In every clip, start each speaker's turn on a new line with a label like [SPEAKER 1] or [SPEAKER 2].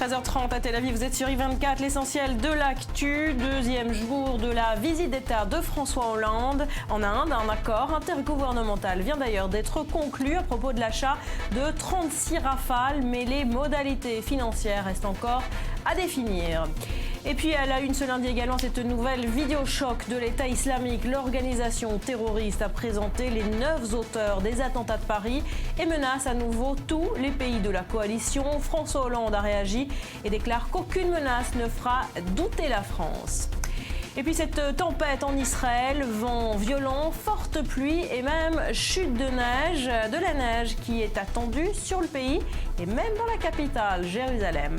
[SPEAKER 1] 13h30 à Tel Aviv, vous êtes sur I24, l'essentiel de l'actu. Deuxième jour de la visite d'État de François Hollande en Inde. Un accord intergouvernemental vient d'ailleurs d'être conclu à propos de l'achat de 36 Rafales, mais les modalités financières restent encore à définir. Et puis à la une ce lundi également, cette nouvelle vidéo choc de l'État islamique. L'organisation terroriste a présenté les 9 auteurs des attentats de Paris et menace à nouveau tous les pays de la coalition. François Hollande a réagi et déclare qu'aucune menace ne fera douter la France. Et puis cette tempête en Israël, vent violent, forte pluie et même chute de la neige qui est attendue sur le pays et même dans la capitale, Jérusalem.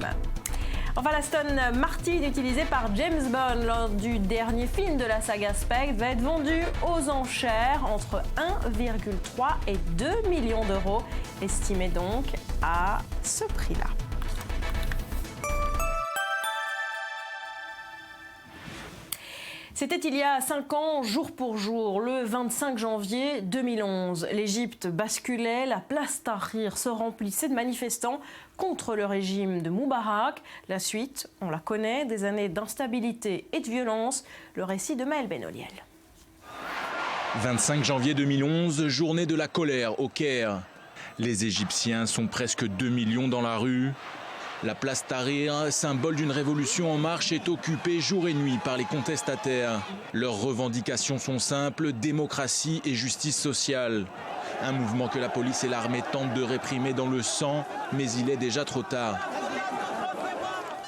[SPEAKER 1] Enfin, l'Aston Martin utilisé par James Bond lors du dernier film de la saga Spectre va être vendu aux enchères entre 1,3 et 2 millions d'euros, estimé donc à ce prix-là. C'était il y a 5 ans, jour pour jour, le 25 janvier 2011. L'Égypte basculait, la place Tahrir se remplissait de manifestants contre le régime de Moubarak. La suite, on la connaît, des années d'instabilité et de violence. Le récit de Maël Benoliel.
[SPEAKER 2] 25 janvier 2011, journée de la colère au Caire. Les Égyptiens sont presque 2 millions dans la rue. La place Tahrir, symbole d'une révolution en marche, est occupée jour et nuit par les contestataires. Leurs revendications sont simples, démocratie et justice sociale. Un mouvement que la police et l'armée tentent de réprimer dans le sang, mais il est déjà trop tard.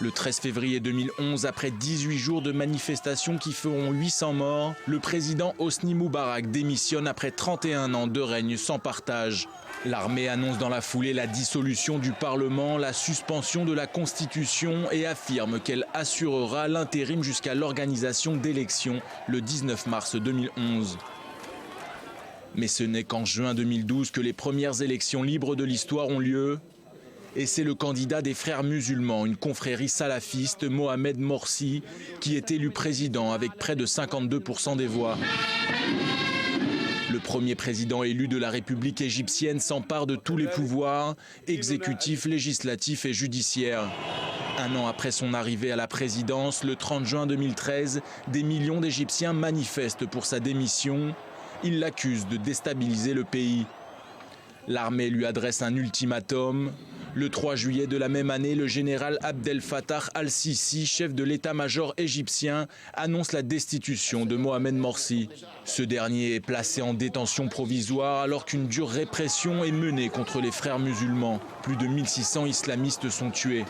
[SPEAKER 2] Le 13 février 2011, après 18 jours de manifestations qui feront 800 morts, le président Hosni Moubarak démissionne après 31 ans de règne sans partage. L'armée annonce dans la foulée la dissolution du Parlement, la suspension de la Constitution et affirme qu'elle assurera l'intérim jusqu'à l'organisation d'élections le 19 mars 2011. Mais ce n'est qu'en juin 2012 que les premières élections libres de l'histoire ont lieu. Et c'est le candidat des Frères musulmans, une confrérie salafiste, Mohamed Morsi, qui est élu président avec près de 52% des voix. Le premier président élu de la République égyptienne s'empare de tous les pouvoirs, exécutifs, législatifs et judiciaires. Un an après son arrivée à la présidence, le 30 juin 2013, des millions d'Égyptiens manifestent pour sa démission. Ils l'accusent de déstabiliser le pays. L'armée lui adresse un ultimatum. Le 3 juillet de la même année, le général Abdel Fattah al-Sisi, chef de l'état-major égyptien, annonce la destitution de Mohamed Morsi. Ce dernier est placé en détention provisoire alors qu'une dure répression est menée contre les frères musulmans. Plus de 1600 islamistes sont tués.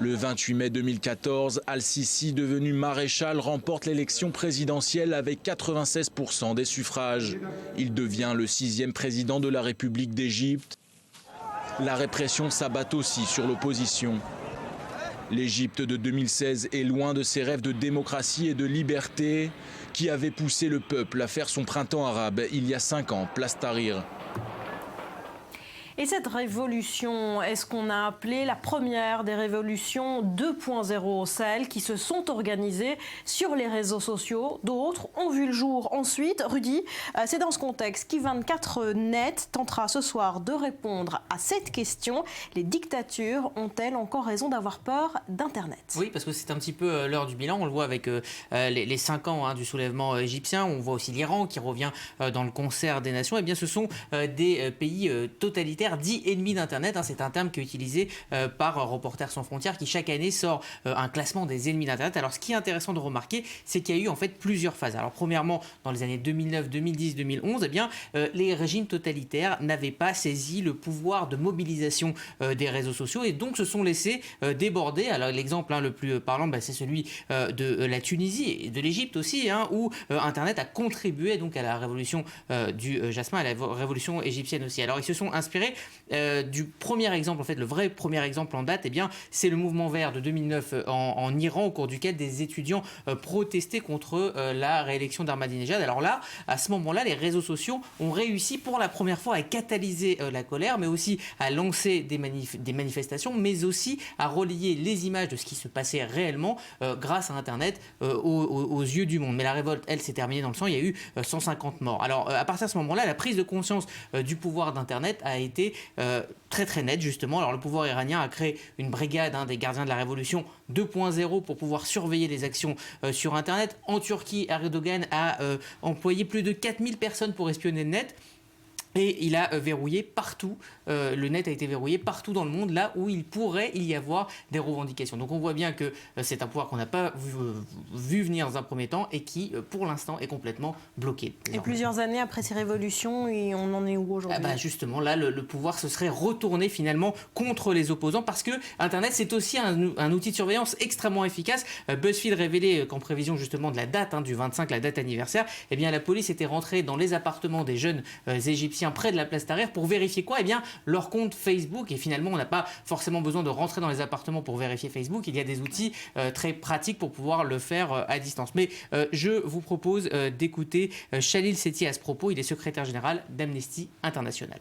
[SPEAKER 2] Le 28 mai 2014, al-Sisi, devenu maréchal, remporte l'élection présidentielle avec 96% des suffrages. Il devient le 6e président de la République d'Égypte. La répression s'abat aussi sur l'opposition. L'Égypte de 2016 est loin de ses rêves de démocratie et de liberté qui avaient poussé le peuple à faire son printemps arabe il y a 5 ans, place Tahrir.
[SPEAKER 1] Et cette révolution, est-ce qu'on a appelé la première des révolutions 2.0, celles qui se sont organisées sur les réseaux sociaux? D'autres ont vu le jour ensuite. Rudy, c'est dans ce contexte qu'I24Net tentera ce soir de répondre à cette question. Les dictatures ont-elles encore raison d'avoir peur d'Internet?
[SPEAKER 3] Oui, parce que c'est un petit peu l'heure du bilan. On le voit avec les 5 ans du soulèvement égyptien. On voit aussi l'Iran qui revient dans le concert des nations. Eh bien, ce sont des pays totalitaires dits ennemis d'Internet. C'est un terme qui est utilisé par Reporters sans frontières qui chaque année sort un classement des ennemis d'Internet. Alors ce qui est intéressant de remarquer, c'est qu'il y a eu en fait plusieurs phases. Alors premièrement, dans les années 2009, 2010, 2011, eh bien, les régimes totalitaires n'avaient pas saisi le pouvoir de mobilisation des réseaux sociaux et donc se sont laissés déborder. Alors l'exemple le plus parlant, c'est celui de la Tunisie et de l'Égypte aussi, où Internet a contribué donc à la révolution du jasmin, à la révolution égyptienne aussi. Alors ils se sont inspirés du premier exemple, en fait, le vrai premier exemple en date, eh bien, c'est le mouvement vert de 2009 en Iran, au cours duquel des étudiants protestaient contre la réélection d'Ahmadinejad. Alors là, à ce moment-là, les réseaux sociaux ont réussi pour la première fois à catalyser la colère, mais aussi à lancer des manifestations, mais aussi à relier les images de ce qui se passait réellement grâce à Internet aux yeux du monde. Mais la révolte, elle, s'est terminée dans le sang. Il y a eu 150 morts. Alors, à partir de ce moment-là, la prise de conscience du pouvoir d'Internet a été été très très nette justement. Alors le pouvoir iranien a créé une brigade des gardiens de la révolution 2.0 pour pouvoir surveiller les actions sur Internet. En Turquie, Erdogan a employé plus de 4000 personnes pour espionner le net. Et il a verrouillé partout, le net a été verrouillé partout dans le monde, là où il pourrait y avoir des revendications. Donc on voit bien que c'est un pouvoir qu'on n'a pas vu venir dans un premier temps et qui, pour l'instant, est complètement bloqué.
[SPEAKER 1] Et plusieurs années après ces révolutions, on en est où aujourd'hui ?
[SPEAKER 3] Justement, là, le pouvoir se serait retourné finalement contre les opposants parce que Internet, c'est aussi un outil de surveillance extrêmement efficace. BuzzFeed révélait qu'en prévision justement de la date, du 25, la date anniversaire, eh bien, la police était rentrée dans les appartements des jeunes Égyptiens près de la place Tahrir pour vérifier quoi ? Eh bien, leur compte Facebook. Et finalement, on n'a pas forcément besoin de rentrer dans les appartements pour vérifier Facebook. Il y a des outils très pratiques pour pouvoir le faire à distance. Mais je vous propose d'écouter Khalil Sethi à ce propos. Il est secrétaire général d'Amnesty International.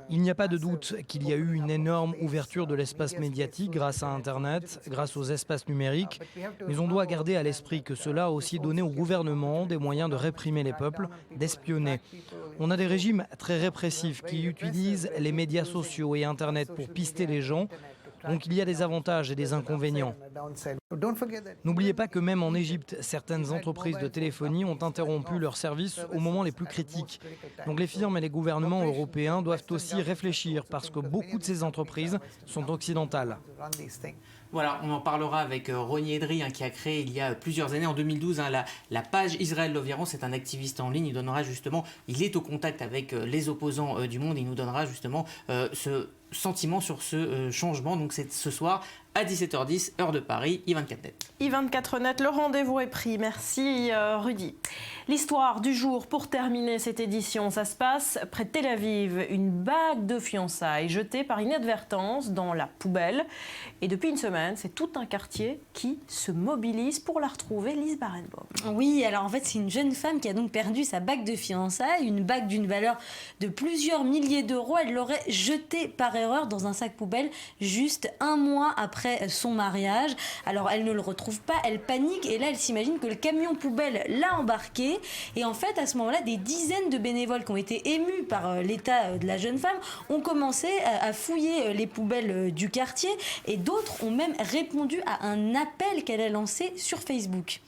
[SPEAKER 4] Il n'y a pas de doute qu'il y a eu une énorme ouverture de l'espace médiatique grâce à Internet, grâce aux espaces numériques, mais on doit garder à l'esprit que cela a aussi donné au gouvernement des moyens de réprimer les peuples, d'espionner. On a des régimes très répressifs qui utilisent les médias sociaux et Internet pour pister les gens. Donc il y a des avantages et des inconvénients. N'oubliez pas que même en Égypte, certaines entreprises de téléphonie ont interrompu leurs services au moment les plus critiques. Donc les firmes et les gouvernements européens doivent aussi réfléchir parce que beaucoup de ces entreprises sont occidentales.
[SPEAKER 3] Voilà, on en parlera avec Roni Edry qui a créé il y a plusieurs années, en 2012, la page Israël Love Iran. C'est un activiste en ligne, il est au contact avec les opposants du monde, il nous donnera justement ce sentiment sur ce changement. Donc c'est ce soir à 17h10, heure de Paris, i24net.
[SPEAKER 1] i24net, le rendez-vous est pris. Merci Rudy. L'histoire du jour pour terminer cette édition, ça se passe près de Tel Aviv. Une bague de fiançailles jetée par inadvertance dans la poubelle. Et depuis une semaine, c'est tout un quartier qui se mobilise pour la retrouver. Lise Barenbaum.
[SPEAKER 5] Oui, alors en fait, c'est une jeune femme qui a donc perdu sa bague de fiançailles, une bague d'une valeur de plusieurs milliers d'euros. Elle l'aurait jetée par erreur dans un sac poubelle juste un mois après son mariage. Alors elle ne le retrouve pas, elle panique et là elle s'imagine que le camion poubelle l'a embarqué. Et en fait, à ce moment-là, des dizaines de bénévoles qui ont été émus par l'état de la jeune femme ont commencé à fouiller les poubelles du quartier et d'autres ont même répondu à un appel qu'elle a lancé sur Facebook.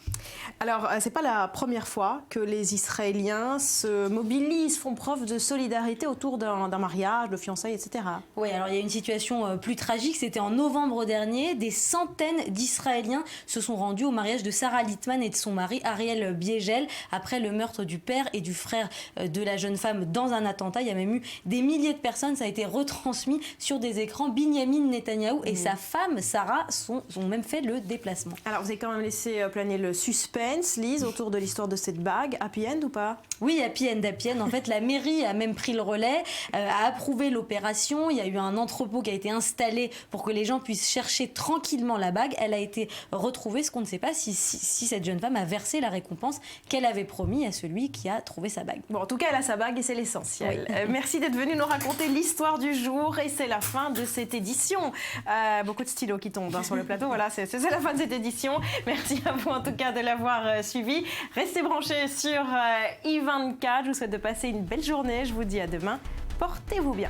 [SPEAKER 1] Alors, c'est pas la première fois que les Israéliens se mobilisent, font preuve de solidarité autour d'un mariage, de fiançailles, etc.
[SPEAKER 5] Oui, alors il y a une situation plus tragique. C'était en novembre dernier. Des centaines d'Israéliens se sont rendus au mariage de Sarah Littman et de son mari Ariel Biegel après le meurtre du père et du frère de la jeune femme dans un attentat. Il y a même eu des milliers de personnes. Ça a été retransmis sur des écrans. Binyamin Netanyahou et sa femme Sarah ont même fait le déplacement.
[SPEAKER 1] Alors, vous avez quand même laissé planer le suspense, Lise, autour de l'histoire de cette bague. Happy end ou pas ?
[SPEAKER 5] Oui, happy end. En fait, la mairie a même pris le relais, a approuvé l'opération. Il y a eu un entrepôt qui a été installé pour que les gens puissent chercher tranquillement la bague. Elle a été retrouvée. Ce qu'on ne sait pas, si cette jeune femme a versé la récompense qu'elle avait promis à celui qui a trouvé sa bague.
[SPEAKER 1] Bon, en tout cas, elle a sa bague et c'est l'essentiel. Oui. Merci d'être venu nous raconter l'histoire du jour et c'est la fin de cette édition. Beaucoup de stylos qui tombent sur le plateau. Voilà, c'est la fin de cette édition. Merci à vous en tout cas de l'avoir suivi. Restez branchés sur i24. Je vous souhaite de passer une belle journée. Je vous dis à demain. Portez-vous bien.